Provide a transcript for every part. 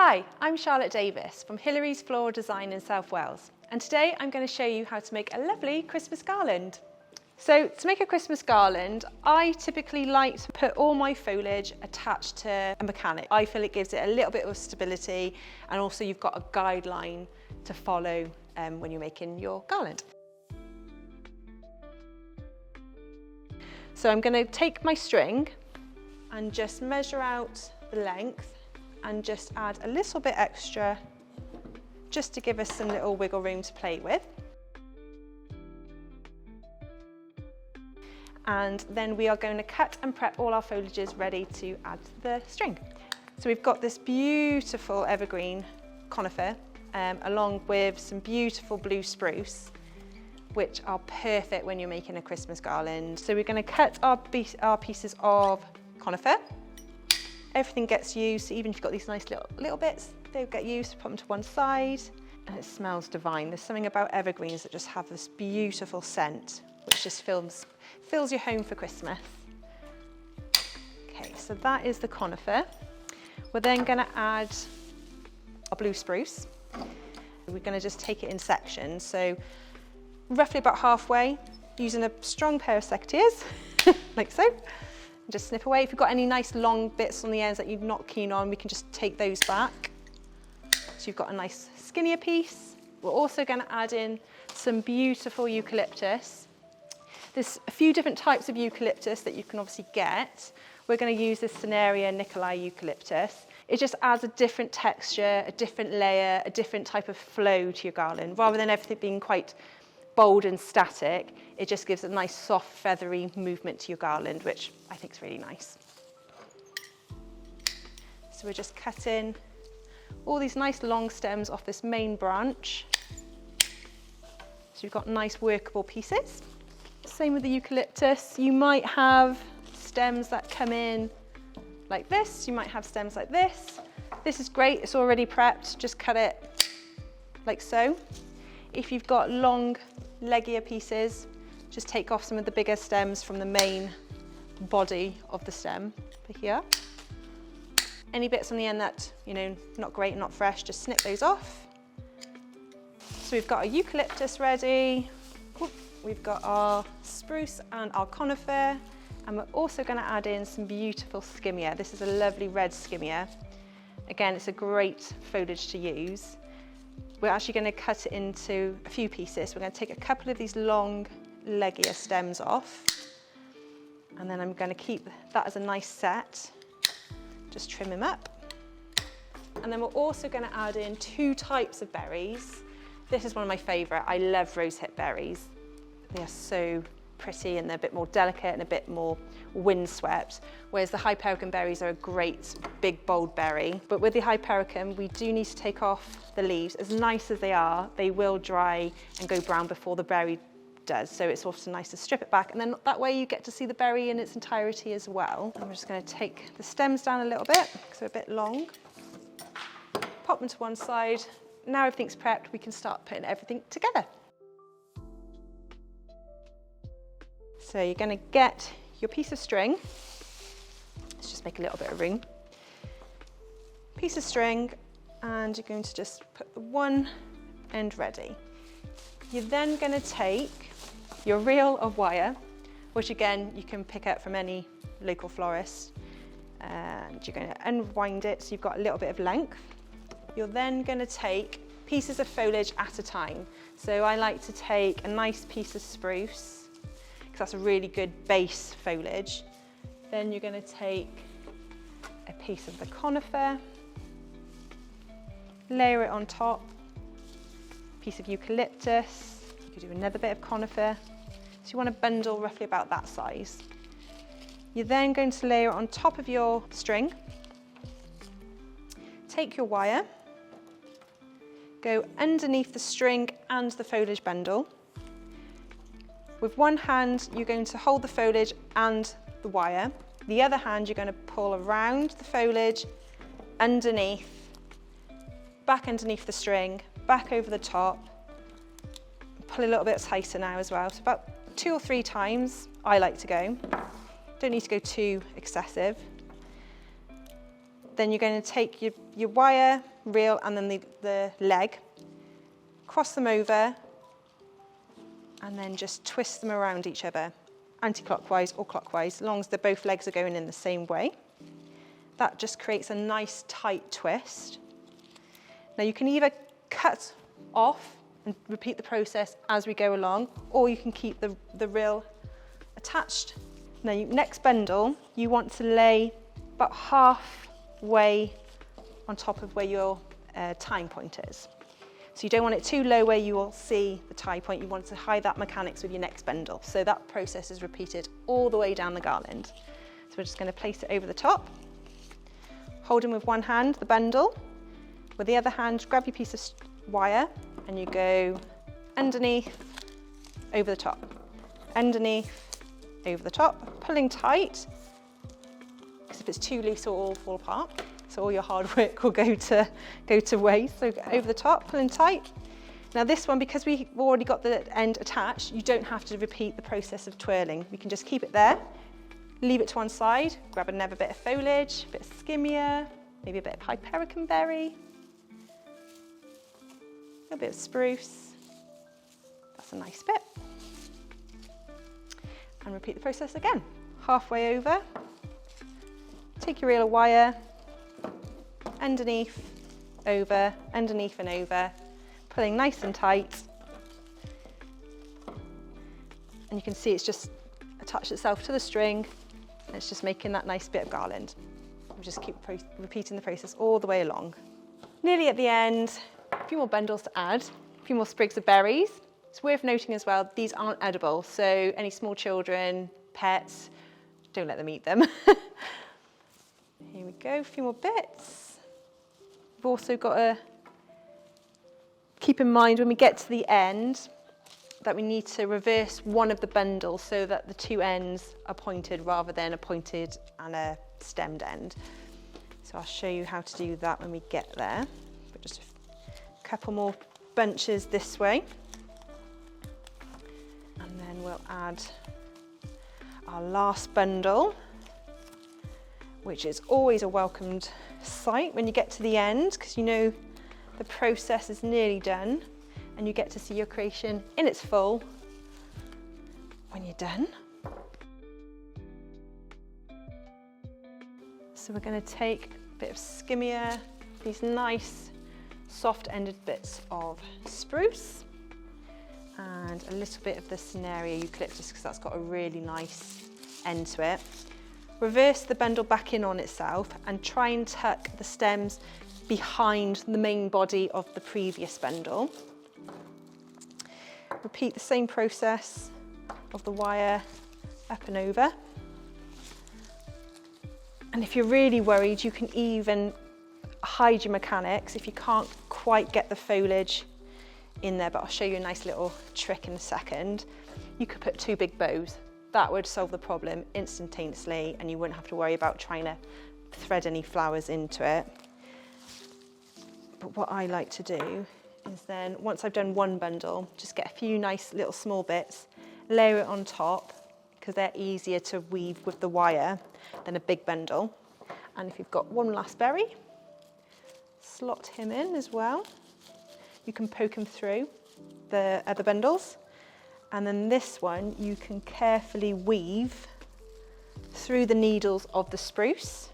Hi, I'm Charlotte Davis from Hillary's Floral Design in South Wales, and today I'm going to show you how to make a lovely Christmas garland. So to make a Christmas garland, I typically like to put all my foliage attached to a mechanic. I feel it gives it a little bit of stability, and also you've got a guideline to follow when you're making your garland. So I'm going to take my string and just measure out the length and just add a little bit extra just to give us some little wiggle room to play with. And then we are going to cut and prep all our foliages ready to add the string. So we've got this beautiful evergreen conifer along with some beautiful blue spruce, which are perfect when you're making a Christmas garland. So we're going to cut our pieces of conifer. Everything gets used, so even if you've got these nice little bits, they'll get used, put them to one side, and it smells divine. There's something about evergreens that just have this beautiful scent, which just fills your home for Christmas. Okay, so that is the conifer. We're then going to add our blue spruce. We're going to just take it in sections, so roughly about halfway, using a strong pair of secateurs, like so. And just snip away. If you've got any nice long bits on the ends that you're not keen on, we can just take those back. So you've got a nice skinnier piece. We're also going to add in some beautiful eucalyptus. There's a few different types of eucalyptus that you can obviously get. We're going to use this Cinerea Nicolai eucalyptus. It just adds a different texture, a different layer, a different type of flow to your garland. Rather than everything being quite bold and static, it just gives a nice soft feathery movement to your garland, which I think is really nice. So we're just cutting all these nice long stems off this main branch. So you've got nice workable pieces. Same with the eucalyptus. You might have stems that come in like this, you might have stems like this. This is great, it's already prepped, just cut it like so. If you've got long, leggier pieces, just take off some of the bigger stems from the main body of the stem over here. Any bits on the end that, not great, not fresh, just snip those off. So we've got our eucalyptus ready. We've got our spruce and our conifer, and we're also going to add in some beautiful skimmia. This is a lovely red skimmia. Again, it's a great foliage to use. We're actually going to cut it into a few pieces. We're going to take a couple of these long, leggier stems off, and then I'm going to keep that as a nice set. Just trim them up. And then we're also going to add in two types of berries. This is one of my favourite. I love rosehip berries. They are so pretty and they're a bit more delicate and a bit more windswept, whereas the hypericum berries are a great big bold berry. But with the hypericum, we do need to take off the leaves. As nice as they are, they will dry and go brown before the berry does, so it's often nice to strip it back, and then that way you get to see the berry in its entirety as well. I'm just going to take the stems down a little bit because they're a bit long, pop them to one side. Now everything's prepped, we can start putting everything together. So you're going to get your piece of string. Let's just make a little bit of room. Piece of string, and you're going to just put the one end ready. You're then going to take your reel of wire, which again you can pick up from any local florist, and you're going to unwind it so you've got a little bit of length. You're then going to take pieces of foliage at a time. So I like to take a nice piece of spruce, because that's a really good base foliage. Then you're going to take a piece of the conifer, layer it on top, piece of eucalyptus, you could do another bit of conifer. So you want to bundle roughly about that size. You're then going to layer it on top of your string, take your wire, go underneath the string and the foliage bundle. With one hand, you're going to hold the foliage and the wire. The other hand, you're going to pull around the foliage, underneath, back underneath the string, back over the top. Pull a little bit tighter now as well. So about 2 or 3 times, I like to go. Don't need to go too excessive. Then you're going to take your wire, reel and then the leg, cross them over, and then just twist them around each other, anti-clockwise or clockwise, as long as both legs are going in the same way. That just creates a nice tight twist. Now you can either cut off and repeat the process as we go along, or you can keep the reel attached. Now next bundle, you want to lay about halfway on top of where your tying point is. So you don't want it too low where you will see the tie point. You want to hide that mechanics with your next bundle. So that process is repeated all the way down the garland. So we're just going to place it over the top. Holding with one hand the bundle. With the other hand, grab your piece of wire and you go underneath, over the top. Underneath, over the top, pulling tight, because if it's too loose it'll all fall apart. So all your hard work will go to waste. So over the top, pulling tight. Now this one, because we've already got the end attached, you don't have to repeat the process of twirling. You can just keep it there, leave it to one side, grab another bit of foliage, a bit of skimmia, maybe a bit of hypericum berry, a little bit of spruce. That's a nice bit. And repeat the process again. Halfway over, take your reel of wire, underneath, over, underneath and over, pulling nice and tight. And you can see it's just attached itself to the string and it's just making that nice bit of garland. We'll just keep repeating the process all the way along. Nearly at the end, a few more bundles to add, a few more sprigs of berries. It's worth noting as well, these aren't edible, so any small children, pets, don't let them eat them. Here we go, a few more bits. We've also got to keep in mind when we get to the end that we need to reverse one of the bundles so that the two ends are pointed rather than a pointed and a stemmed end. So I'll show you how to do that when we get there. But just a couple more bunches this way. And then we'll add our last bundle, which is always a welcomed sight when you get to the end, because you know the process is nearly done and you get to see your creation in its full when you're done. So we're going to take a bit of skimmia, these nice soft-ended bits of spruce, and a little bit of the Cinerea eucalyptus, because that's got a really nice end to it. Reverse the bundle back in on itself and try and tuck the stems behind the main body of the previous bundle. Repeat the same process of the wire up and over. And if you're really worried, you can even hide your mechanics if you can't quite get the foliage in there, but I'll show you a nice little trick in a second. You could put two big bows. That would solve the problem instantaneously and you wouldn't have to worry about trying to thread any flowers into it. But what I like to do is then, once I've done one bundle, just get a few nice little small bits, layer it on top, because they're easier to weave with the wire than a big bundle. And if you've got one last berry, slot him in as well. You can poke him through the other bundles. And then this one, you can carefully weave through the needles of the spruce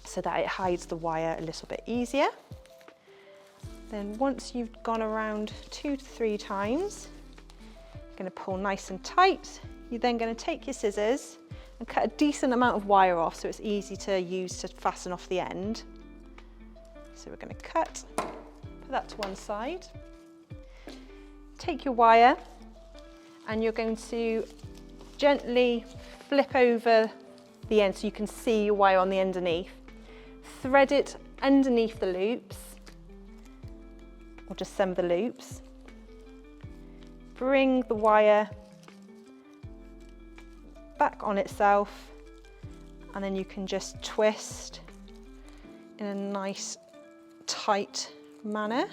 so that it hides the wire a little bit easier. Then once you've gone around 2 to 3 times, you're going to pull nice and tight. You're then going to take your scissors and cut a decent amount of wire off so it's easy to use to fasten off the end. So we're going to cut, put that to one side. Take your wire and you're going to gently flip over the end so you can see your wire on the underneath. Thread it underneath the loops, or just some of the loops. Bring the wire back on itself and then you can just twist in a nice tight manner.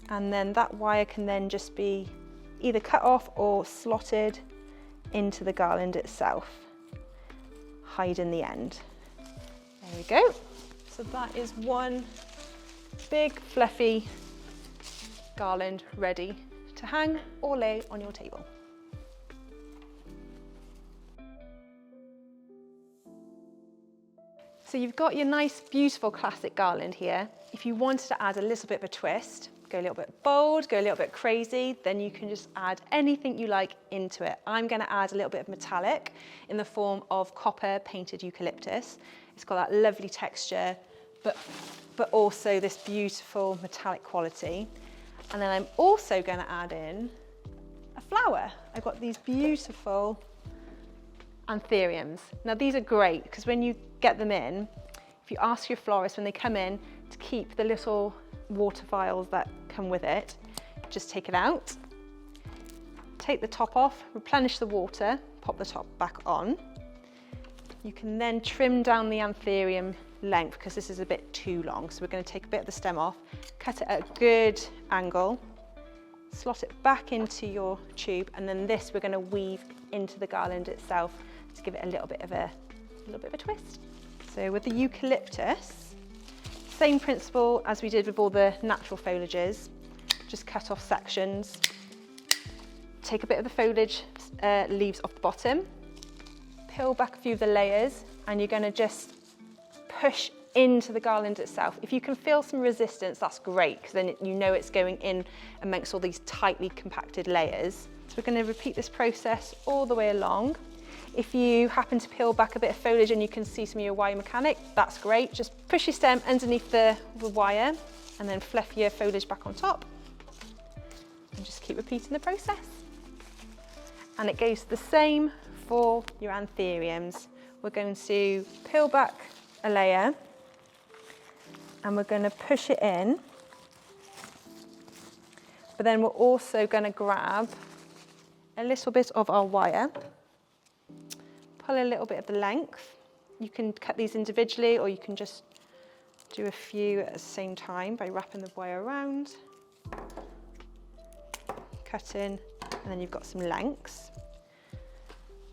And then that wire can then just be either cut off or slotted into the garland itself. hide in the end. There we go. So that is one big fluffy garland ready to hang or lay on your table. So you've got your nice, beautiful classic garland here. If you wanted to add a little bit of a twist, go a little bit bold, go a little bit crazy, then you can just add anything you like into it. I'm going to add a little bit of metallic in the form of copper painted eucalyptus. It's got that lovely texture, but also this beautiful metallic quality. And then I'm also going to add in a flower. I've got these beautiful anthuriums. Now these are great because when you get them in, if you ask your florist when they come in to keep the little water vials that come with it, just take it out, take the top off, replenish the water, pop the top back on. You can then trim down the anthurium length because this is a bit too long. So we're going to take a bit of the stem off, cut it at a good angle, slot it back into your tube, and then this we're going to weave into the garland itself to give it a little bit of a twist. So with the eucalyptus, same principle as we did with all the natural foliages, just cut off sections, take a bit of the foliage leaves off the bottom, peel back a few of the layers, and you're going to just push into the garland itself. If you can feel some resistance, that's great, because then you know it's going in amongst all these tightly compacted layers. So we're going to repeat this process all the way along. If you happen to peel back a bit of foliage and you can see some of your wire mechanic, that's great. Just push your stem underneath the wire and then fluff your foliage back on top. And just keep repeating the process. And it goes the same for your anthuriums. We're going to peel back a layer and we're going to push it in. But then we're also going to grab a little bit of our wire, pull a little bit of the length. You can cut these individually or you can just do a few at the same time by wrapping the wire around, cut in, and then you've got some lengths.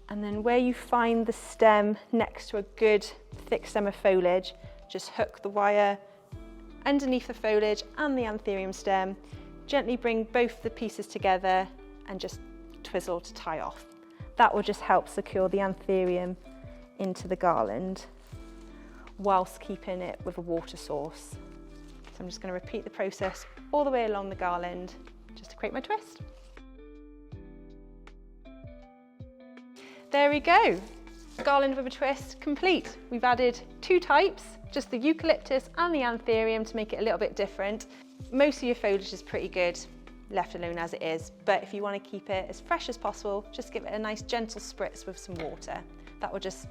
And then where you find the stem next to a good thick stem of foliage, just hook the wire underneath the foliage and the anthurium stem, gently bring both the pieces together and just twizzle to tie off. That will just help secure the anthurium into the garland whilst keeping it with a water source. So I'm just going to repeat the process all the way along the garland just to create my twist. There we go. Garland with a twist complete. We've added two types, just the eucalyptus and the anthurium to make it a little bit different. Most of your foliage is pretty good left alone as it is, but if you want to keep it as fresh as possible, just give it a nice gentle spritz with some water. That will just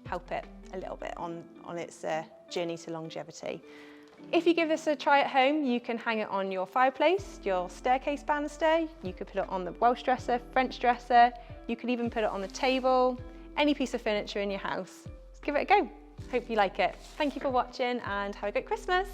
help it a little bit on its journey to longevity. If you give this a try at home, you can hang it on your fireplace, your staircase banister, you could put it on the Welsh dresser, French dresser, you could even put it on the table, any piece of furniture in your house. Just give it a go. Hope you like it. Thank you for watching and have a great Christmas.